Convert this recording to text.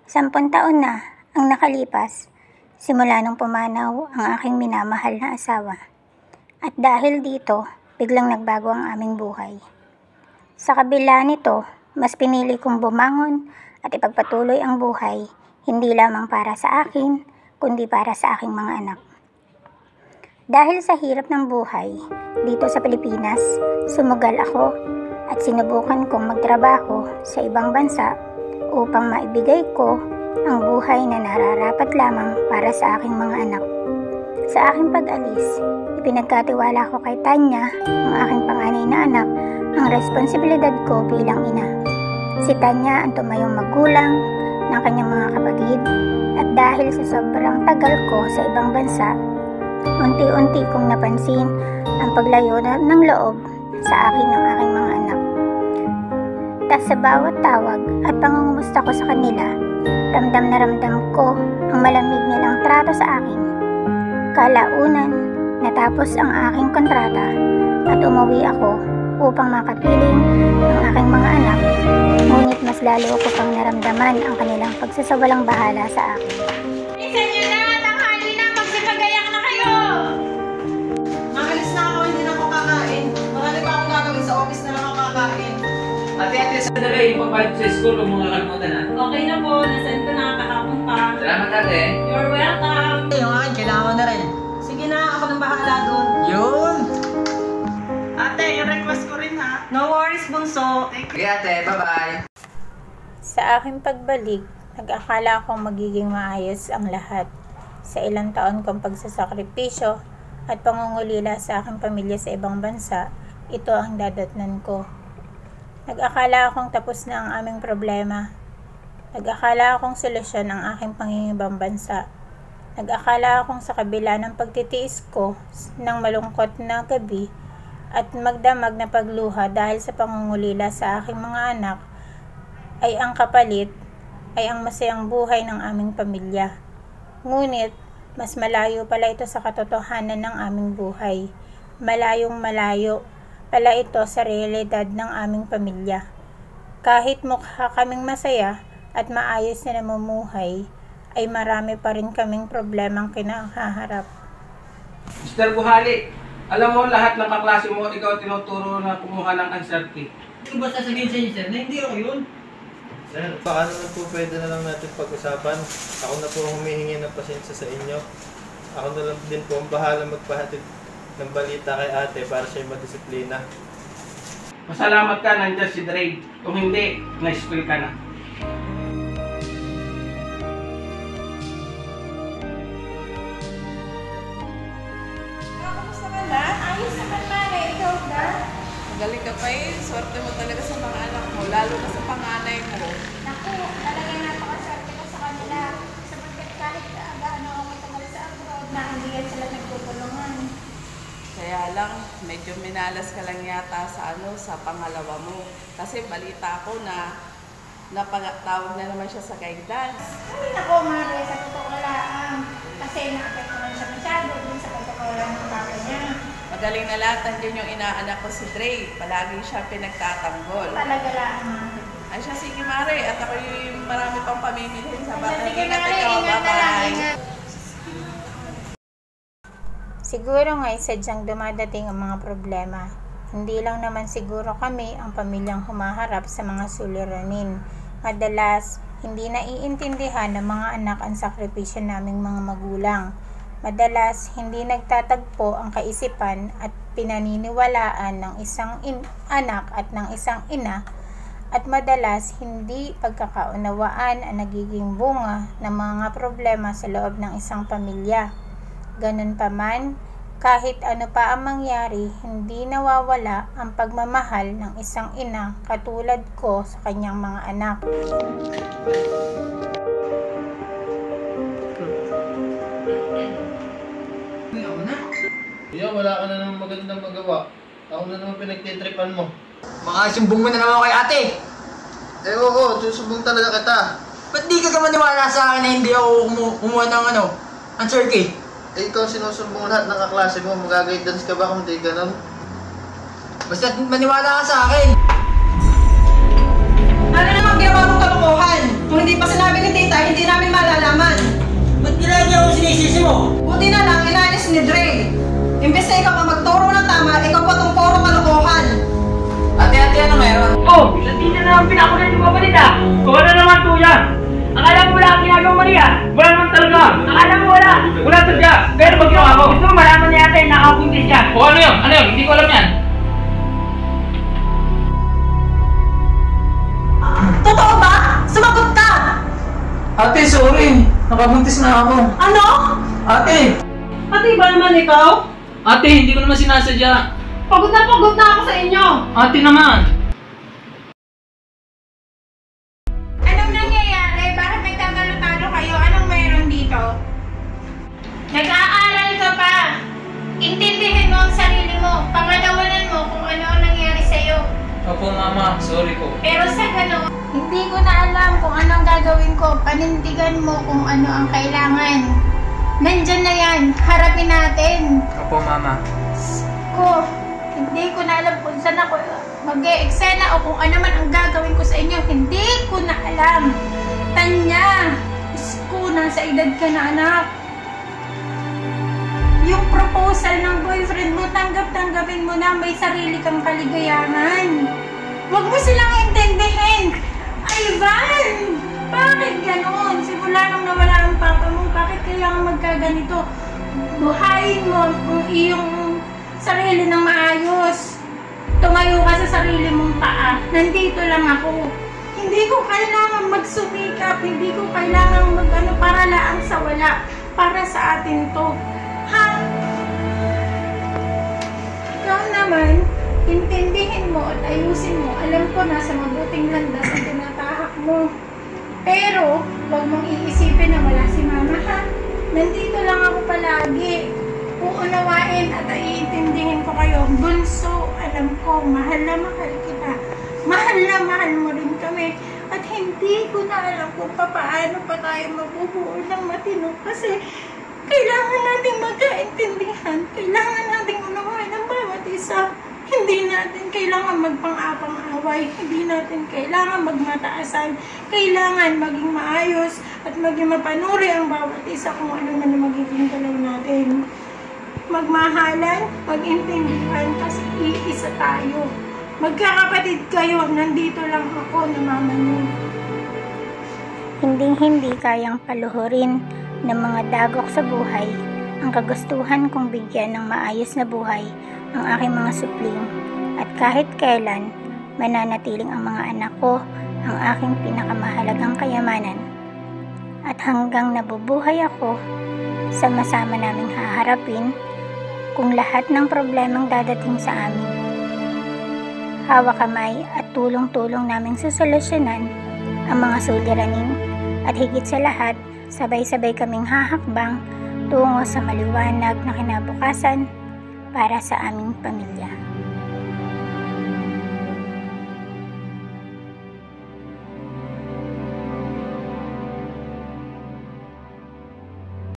10 taon na ang nakalipas simula nung pumanaw ang aking minamahal na asawa. At dahil dito, biglang nagbago ang aming buhay. Sa kabila nito, mas pinili kong bumangon at ipagpatuloy ang buhay, hindi lamang para sa akin, kundi para sa aking mga anak. Dahil sa hirap ng buhay, dito sa Pilipinas, sumugal ako at sinubukan kong magtrabaho sa ibang bansa upang maibigay ko ang buhay na nararapat lamang para sa aking mga anak. Sa aking pag-alis, ipinagkatiwala ko kay Tanya, ang aking panganay na anak, ang responsibilidad ko bilang ina. Si Tanya ang tumayong magulang ng kanyang mga kapatid at dahil sa sobrang tagal ko sa ibang bansa, unti-unti kong napansin ang paglayo ng loob sa akin ng aking mga anak. At sa bawat tawag at pangungumusta ko sa kanila, ramdam na ramdam ko ang malamig nilang trato sa akin. Kalaunan, natapos ang aking kontrata at umuwi ako upang makapiling ang aking mga anak, ngunit mas lalo ko pang naramdaman ang kanilang pagsasawalang bahala sa akin. Isa nyo na! Tanghali na! Magsipagayak na kayo! Nakalis na ako, hindi na ako kakain. Marami pa akong gagawin sa office na lang ako kakain. Ate, sa dali, ipapahit sa school, huwag mong kakalimutan ha. Okay na po, nasend ko na kahapon pa. Salamat ate. You're welcome! Yung akin, kailangan ko na rin. Sige na, ako nang bahala doon. Yun! Ate, yung request ko rin ha. No worries, bunso. Thank you. Okay ate, bye-bye. Sa aking pagbalik, nag-akala akong magiging maayos ang lahat. Sa ilang taon kong pagsasakripisyo at pangungulila sa aking pamilya sa ibang bansa, ito ang dadatnan ko. Nag-akala akong tapos na ang aming problema. Nag-akala akong solusyon ang aking pangingibang bansa. Nag-akala akong sa kabila ng pagtitiis ko ng malungkot na gabi at magdamag na pagluha dahil sa pangungulila sa aking mga anak, ay ang kapalit ay ang masayang buhay ng aming pamilya. Ngunit, mas malayo pala ito sa katotohanan ng aming buhay. Malayong malayo pala ito sa realidad ng aming pamilya. Kahit mukha kaming masaya at maayos na namumuhay, ay marami pa rin kaming problemang kinahaharap. Mr. Buhali, alam mo lahat ng kaklase mo, ikaw tinuturo na kumuha ng answer key. Yung basta sabihin sa inyo, sir, na hindi ako yun. Sir, baka naman po pwede na lang natin pag-usapan. Ako na po humihingi ng pasensya sa inyo. Ako na lang din po ang bahala magpahatid ng balita kay ate para siya madisiplina. Masalamat ka, nandiyan si Dre. Kung hindi, na-spill ka na. Kamusta ka na? Ayos naman, Mare. Ikaw ba? Magaling ka pa eh. Swerte mo talaga sa mga anak mo, lalo na sa panganay mo. Naku, talagang napakaswerte ko sa kanila. Sapagkat kahit gaano ako matagal sa abroad, na hindi yan sila nagtutulungan. Kaya lang, medyo minalas ka lang yata sa pangalawa mo. Kasi balita ko na napatawag na naman siya sa guidance. Ay, naku, Mare, sa totoo lang. Kasi naapektuhan siya masyado dun sa pagkakawalan ng papa niya. Magaling na lahat, nandiyan yung inaanak ko si Dre. Palagi siya pinagtatanggol. Talaga lang, Mare. Ay siya, sige Mare, at ako yung marami pang pamimilhin sa bata. Sige, Mare, ingat na lang, ingat. Siguro nga sadyang dumadating ang mga problema. Hindi lang naman siguro kami ang pamilyang humaharap sa mga suliranin. Madalas, hindi naiintindihan ng mga anak ang sakripisyo naming mga magulang. Madalas, hindi nagtatagpo ang kaisipan at pinaniniwalaan ng isang anak at ng isang ina. At madalas, hindi pagkakaunawaan ang nagiging bunga ng mga problema sa loob ng isang pamilya. Ganun pa man, kahit ano pa ang mangyari, hindi nawawala ang pagmamahal ng isang ina katulad ko sa kanyang mga anak. Iya, wala ka na naman magandang magawa. Ako na naman pinagtitripan mo. Makasumbong mo na naman ako kay ate. Oo, susubong talaga kita. Ba't di ka maniwala sa akin na hindi ako kumuha ng answer key? Ikaw sinusumbong lahat ng kaklase mo, mag-guidance ka ba kung di ganun? Basta maniwala ka sa akin. Ano naman ginawa mong kalokohan? Kung hindi pa sinabi ni tita, hindi namin malalaman. Ba't ginagawa mo sinisisi mo? Buti na lang, inayos ni Dre. Imbes na ikaw ang magturo ng tama, ikaw pa itong puro kalokohan. Ate, ano meron? Oh, isang tita na naman pinakulan yung pabalita. Kung ano naman to yan? Akala mo wala ang ginagawa mo niya? Wala naman talaga. Akala mo wala? Wala talaga. Pero pag ginawa mo, gusto mo malaman niya natin nakabuntis siya. O ano yun? Ano yun? Hindi ko alam yan. Totoo ba? Sumagot ka! Ate, sorry. Nakabuntis na ako. Ano? Ate! Ate, ba naman ikaw? Ate, hindi ko naman sinasadya. Pagod na ako sa inyo. Ate naman. Anong nangyayari? Bakit may talo-talo kayo? Anong meron dito? Nag-aaral ka pa. Intindihin mo ang sarili mo. Pangalawanan mo kung ano ang nangyari sa'yo. Opo, mama. Sorry po. Pero sa gano'n, hindi ko na alam kung ano ang gagawin ko. Panindigan mo kung ano ang kailangan. Nandyan na yan. Harapin natin. Opo, mama. Ko, hindi ko na alam kung saan ako mag-e-eksena o kung ano man ang gagawin ko sa inyo. Hindi ko na alam. Tanya, isko, nasa edad ka na, anak. Yung proposal ng boyfriend mo, tanggapin mo na may sarili kang kaligayahan. Huwag mo silang intindihin. Ivan! Bakit ganon? Simula nung nawala ang papa mo, bakit kailangan magkaganito? Buhayin mo ang iyong sarili ng maayos. Tumayo ka sa sarili mong paa. Nandito lang ako. Hindi ko kailangan magsumikap. Hindi ko kailangan mag-ano para laang sa wala. Para sa atin to. Ha? Ikaw naman, intindihin mo at ayusin mo. Alam ko nasa mabuting landas ang tinatahak mo. Pero, huwag mong iisipin na wala si mama, ha? Nandito lang ako palagi. Uunawain at iintindihin ko kayo. Bunso, alam ko, mahal na mahal kita. Mahal na mahal mo rin kami. At hindi ko na alam kung paano pa tayo mabubuo ng matino. Kasi, kailangan natin magkaintindihan. Kailangan natin unawain ang bawat isa. Hindi natin kailangan magpang-apang-away. Hindi natin kailangan magmataasan. Kailangan maging maayos at maging mapanuri ang bawat isa kung ano man ang magiging galaw natin. Magmahalan, magintindihan kasi iisa tayo. Magkakapatid kayo, nandito lang ako na mama niyo. Hindi kayang paluhurin ng mga dagok sa buhay ang kagustuhan kong bigyan ng maayos na buhay ang aking mga supling at kahit kailan mananatiling ang mga anak ko ang aking pinakamahalagang kayamanan at hanggang nabubuhay ako sama-sama naming haharapin kung lahat ng problemang dadating sa amin. Hawak kamay at tulong-tulong naming susolusyonan ang mga suliranin at higit sa lahat sabay-sabay kaming hahakbang tungo sa maliwanag na kinabukasan para sa aming pamilya.